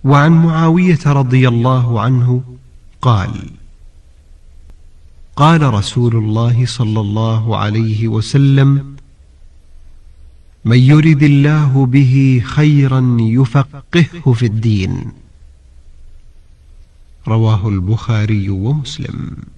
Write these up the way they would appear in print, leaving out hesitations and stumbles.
وعن معاوية رضي الله عنه قال: قال رسول الله صلى الله عليه وسلم: من يرد الله به خيرا يفقهه في الدين. رواه البخاري ومسلم.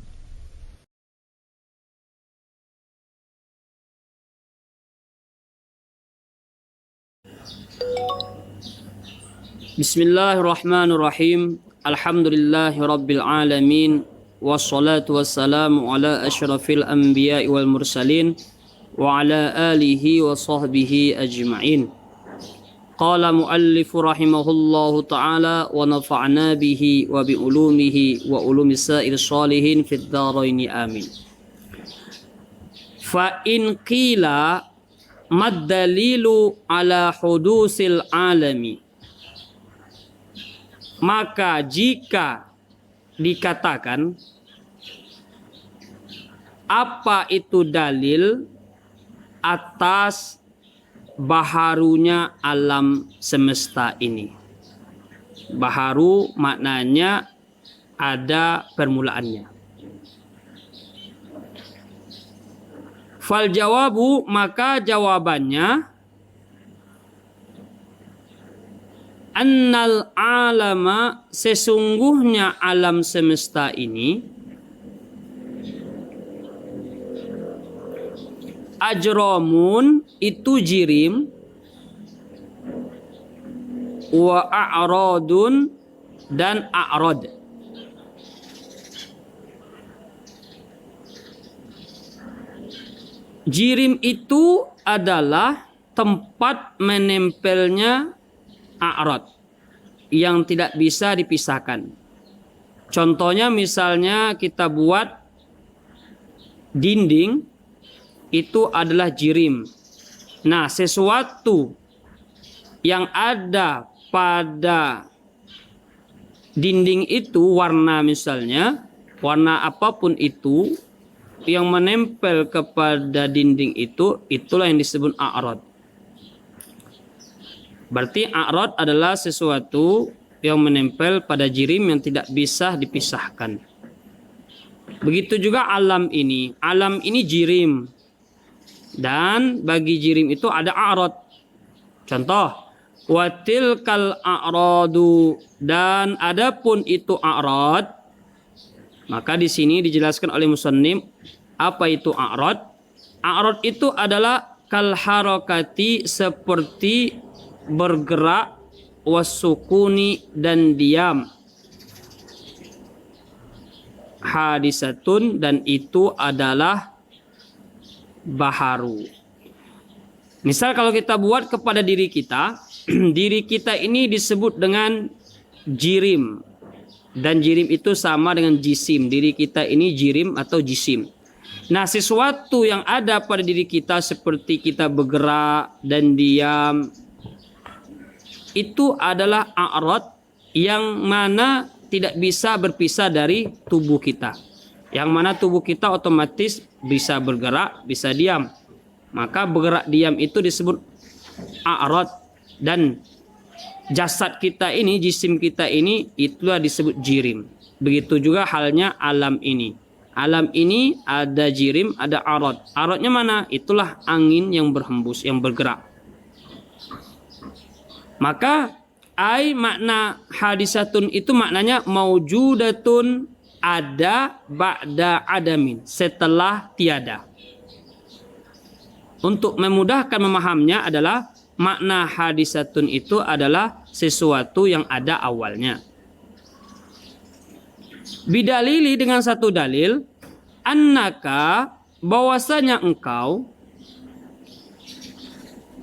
Bismillahirrahmanirrahim. Alhamdulillahi rabbil alamin. Wassalatu wassalamu ala asyrafil anbiya'i wal mursalin wa ala alihi wa sahbihi ajma'in. Qala muallifu rahimahullahu ta'ala wa nafa'na bihi wa bi ulumihi wa ulumi sa'ir salihin fid dharaini amin. Fa in qila mad dalilu ala hudusil alami, maka jika dikatakan apa itu dalil atas baharunya alam semesta ini. Baharu maknanya ada permulaannya. Fal jawabu, maka jawabannya annal alama, sesungguhnya alam semesta ini ajramun, itu jirim, wa a'radun, dan a'rad. Jirim itu adalah tempat menempelnya a'rad yang tidak bisa dipisahkan. Contohnya misalnya kita buat dinding, itu adalah jirim. Nah, sesuatu yang ada pada dinding itu, warna misalnya, warna apapun itu yang menempel kepada dinding itu, itulah yang disebut a'rad. Berarti a'rad adalah sesuatu yang menempel pada jirim yang tidak bisa dipisahkan. Begitu juga alam ini. Alam ini jirim. Dan bagi jirim itu ada a'rad. Contoh, watilkal a'radu, dan adapun itu a'rad, maka di sini dijelaskan oleh musannif apa itu a'rad. A'rad itu adalah kal harakati, seperti bergerak, wasukuni, dan diam, hadisatun, dan itu adalah baharu. Misal kalau kita buat kepada diri kita, diri kita ini disebut dengan jirim, dan jirim itu sama dengan jisim. Diri kita ini jirim atau jisim. Nah, sesuatu yang ada pada diri kita seperti kita bergerak dan diam, itu adalah a'rad yang mana tidak bisa berpisah dari tubuh kita. Yang mana tubuh kita otomatis bisa bergerak, bisa diam. Maka bergerak diam itu disebut a'rad. Dan jasad kita ini, jisim kita ini, itulah disebut jirim. Begitu juga halnya alam ini. Alam ini ada jirim, ada a'rad. A'radnya mana? Itulah angin yang berhembus, yang bergerak. Maka makna hadisatun itu maknanya maujudatun, ada, ba'da adamin, setelah tiada. Untuk memudahkan memahaminya adalah makna hadisatun itu adalah sesuatu yang ada awalnya. Bidalili, dengan satu dalil, annaka, bahwasanya engkau,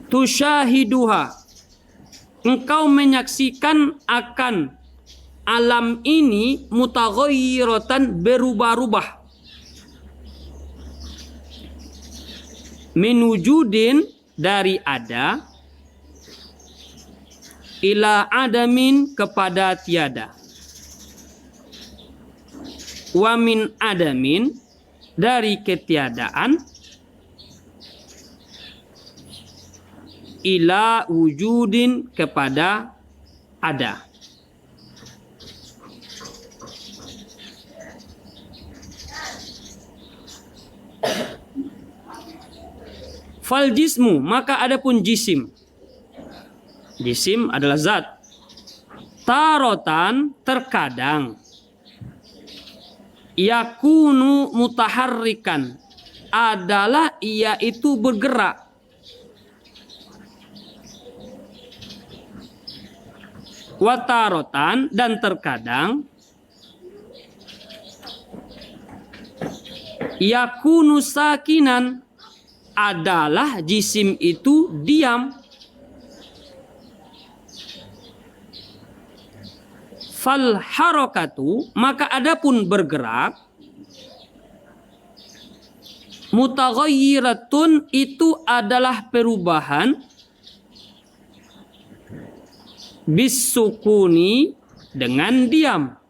tusyahiduha, engkau menyaksikan akan alam ini mutaghayyiratan, berubah-ubah, min wujudin, dari ada, ila adamin, kepada tiada, wa min adamin, dari ketiadaan, ila wujudin, kepada ada. Fal jismu, maka adapun jisim. Jisim adalah zat. Tarotan, terkadang. Yakunu mutaharrikan, adalah ia itu bergerak. Watarotan, dan terkadang. Yakunu sakinan, adalah jisim itu diam. Fal harokatu, maka adapun bergerak. Mutaghayyiratun, itu adalah perubahan. Bisukuni, dengan diam.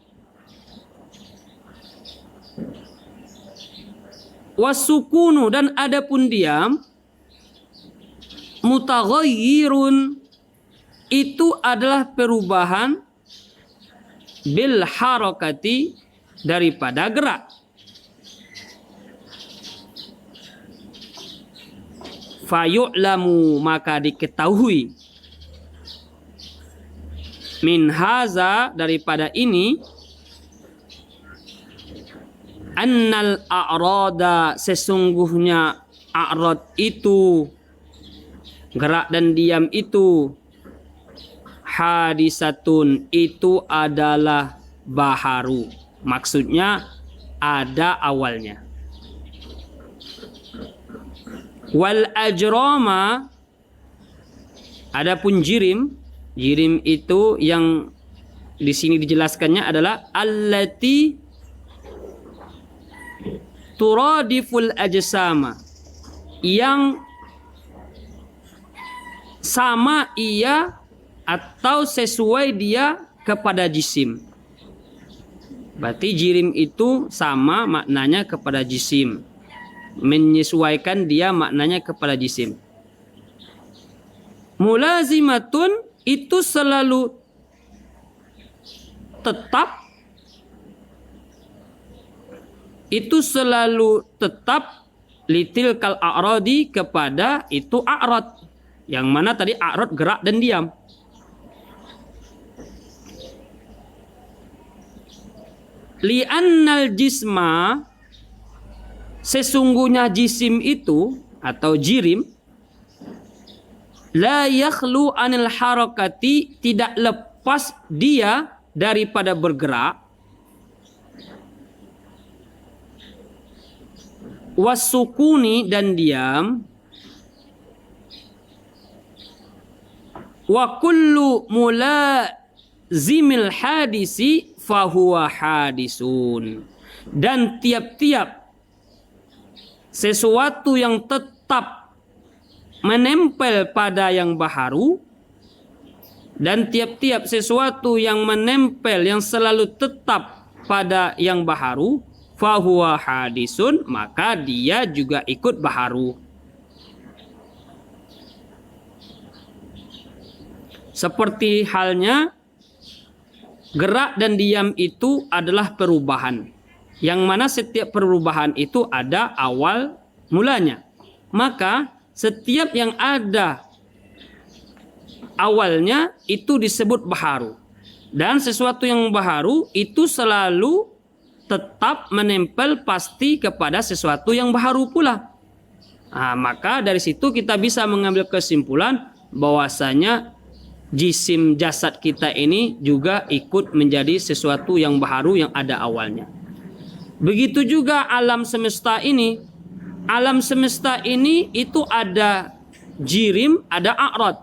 Wasukunu, dan adapun diam. Mutaghayyirun, itu adalah perubahan. Bil harokati, daripada gerak. Fayu'lamu, maka diketahui. Min haza, daripada ini. Annal a'rada, sesungguhnya a'rad itu, gerak dan diam itu. Hadisatun, itu adalah baharu. Maksudnya ada awalnya. Wal ajrama, adapun jirim. Jirim itu yang di sini dijelaskannya adalah allati turadiful ajsama, yang sama ia atau sesuai dia kepada jisim. Berarti jirim itu sama maknanya kepada jisim, menyesuaikan dia maknanya kepada jisim. Mulazimatun, itu selalu tetap. Itu selalu tetap litil kal a'radi, kepada itu a'rad, yang mana tadi a'rad gerak dan diam. Li'annal jisma, sesungguhnya jisim itu atau jirim, la yakhlu anil harakati, tidak lepas dia daripada bergerak. Wasukuni, dan diam. Wa kullu mulazimil hadisi fahuwa hadisun, dan tiap-tiap sesuatu yang tetap menempel pada yang baharu, dan tiap-tiap sesuatu yang menempel, yang selalu tetap pada yang baharu, fahuwa hadisun, maka dia juga ikut baharu. Seperti halnya gerak dan diam itu adalah perubahan, yang mana setiap perubahan itu ada awal mulanya. Maka setiap yang ada awalnya itu disebut baharu. Dan sesuatu yang baharu itu selalu tetap menempel pasti kepada sesuatu yang baharu pula. Maka dari situ kita bisa mengambil kesimpulan bahwasanya jisim jasad kita ini juga ikut menjadi sesuatu yang baharu yang ada awalnya. Begitu juga alam semesta ini. Alam semesta ini itu ada jirim, ada a'rad.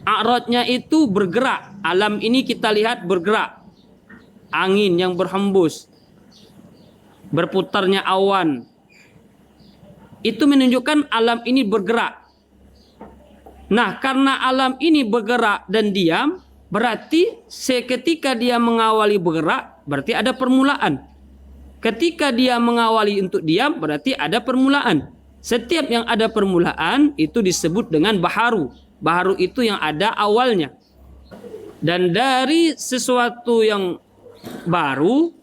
A'radnya itu bergerak. Alam ini kita lihat bergerak. Angin yang berhembus, berputarnya awan, itu menunjukkan alam ini bergerak. Nah, karena alam ini bergerak dan diam, berarti seketika dia mengawali bergerak, berarti ada permulaan. Ketika dia mengawali untuk diam, berarti ada permulaan. Setiap yang ada permulaan itu disebut dengan baharu. Baharu itu yang ada awalnya. Dan dari sesuatu yang baru,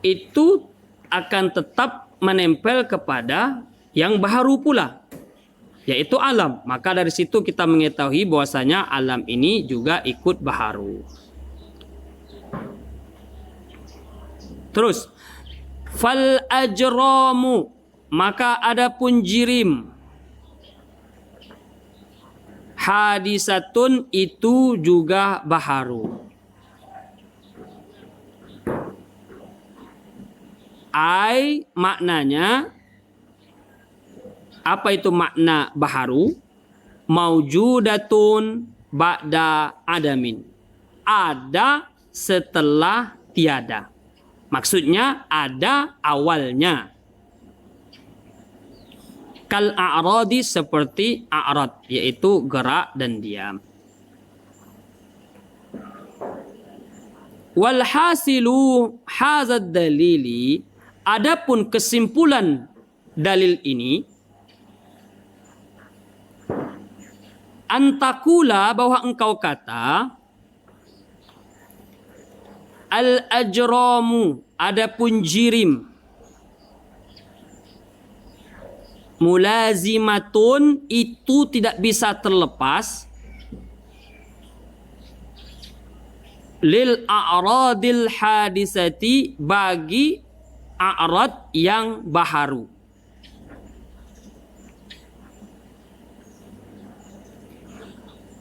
itu akan tetap menempel kepada yang baharu pula. yaitu alam. Maka dari situ kita mengetahui bahwasanya alam ini juga ikut baharu. Terus fal ajramu, maka adapun jirim, hadisatun itu juga baharu. Maknanya, apa itu makna baharu? Maujudatun ba'da adamin, ada setelah tiada. Maksudnya ada awalnya. Kal a'radi, seperti a'rad, yaitu gerak dan diam. Wal hasilu hazad dalili, adapun kesimpulan dalil ini, antakula, bahwa engkau kata, al-ajramu, adapun jirim, mulazimatun, itu tidak bisa terlepas, lil a'radil hadisati, bagi a'rad yang baharu.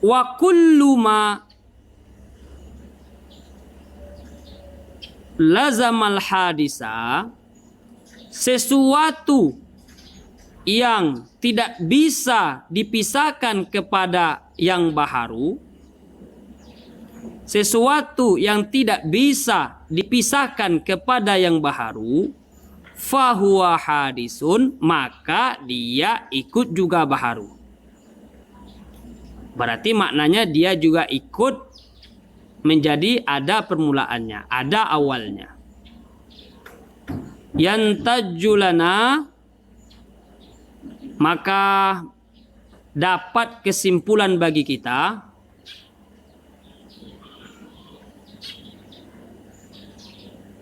Wa kullu ma lazamal hadisa, sesuatu yang tidak bisa dipisahkan kepada yang baharu, sesuatu yang tidak bisa dipisahkan kepada yang baharu, fahuwa hadisun, maka dia ikut juga baharu. Berarti maknanya dia juga ikut menjadi ada permulaannya, ada awalnya. Yantajulana, maka dapat kesimpulan bagi kita,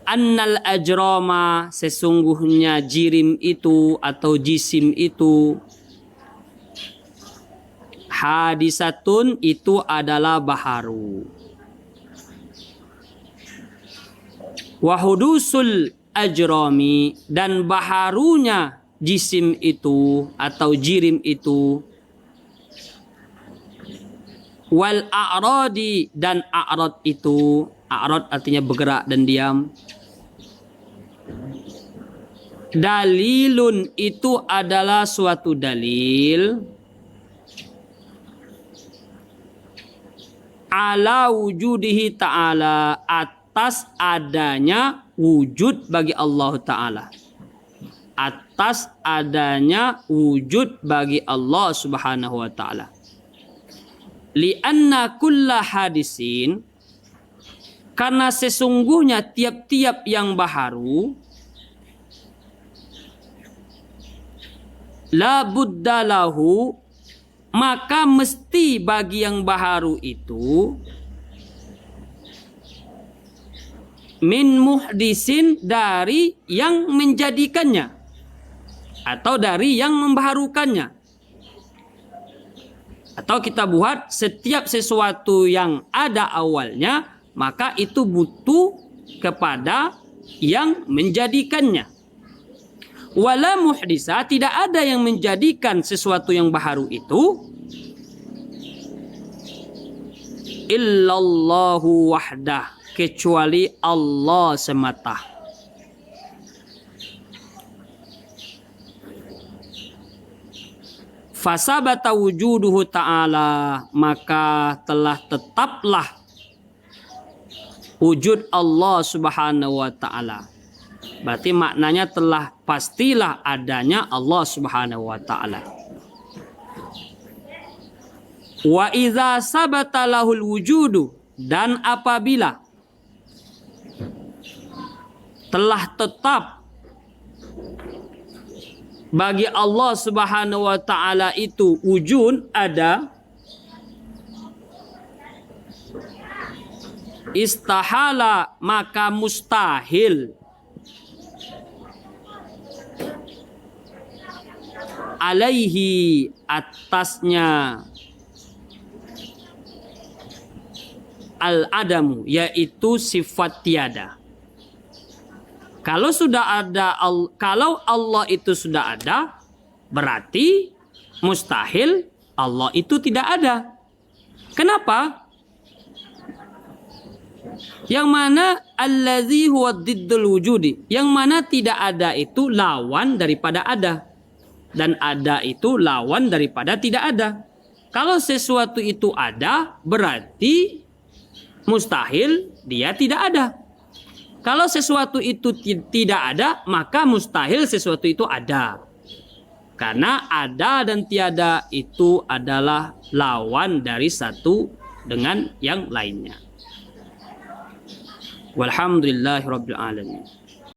annal ajrama, sesungguhnya jirim itu atau jisim itu, hadisatun, itu adalah baharu. Wahudusul ajrami, dan baharunya jisim itu atau jirim itu, wal a'radi, dan a'rad itu, a'rad artinya bergerak dan diam, dalilun, itu adalah suatu dalil, ala wujudihi ta'ala, atas adanya wujud bagi Allah Ta'ala, atas adanya wujud bagi Allah Subhanahu wa Ta'ala. Lianna kulla hadisin, karena sesungguhnya tiap-tiap yang baharu, la budda lahu, maka mesti bagi yang baharu itu, min muhdisin, dari yang menjadikannya atau dari yang membaharukannya. Atau kita buat setiap sesuatu yang ada awalnya, maka itu butuh kepada yang menjadikannya. Wala muhdisa, tidak ada yang menjadikan sesuatu yang baharu itu, illallahu wahdah, kecuali Allah semata. Fasabata wujuduhu ta'ala, maka telah tetaplah wujud Allah Subhanahu wa Ta'ala. Berarti maknanya telah pastilah adanya Allah Subhanahu wa Ta'ala. Wa idza sabata lahul wujudu, dan apabila telah tetap bagi Allah Subhanahu wa Ta'ala itu wujud, ada, istahala, maka mustahil, alaihi atasnya al-adamu, yaitu sifat tiada. Kalau sudah ada, kalau Allah itu sudah ada, berarti mustahil Allah itu tidak ada. Kenapa? Yang mana allazi huwa diddul wujudi, yang mana tidak ada itu lawan daripada ada, dan ada itu lawan daripada tidak ada. Kalau sesuatu itu ada, berarti mustahil dia tidak ada. Kalau sesuatu itu tidak ada, maka mustahil sesuatu itu ada. Karena ada dan tiada itu adalah lawan dari satu dengan yang lainnya. Walhamdulillahirabbil alamin.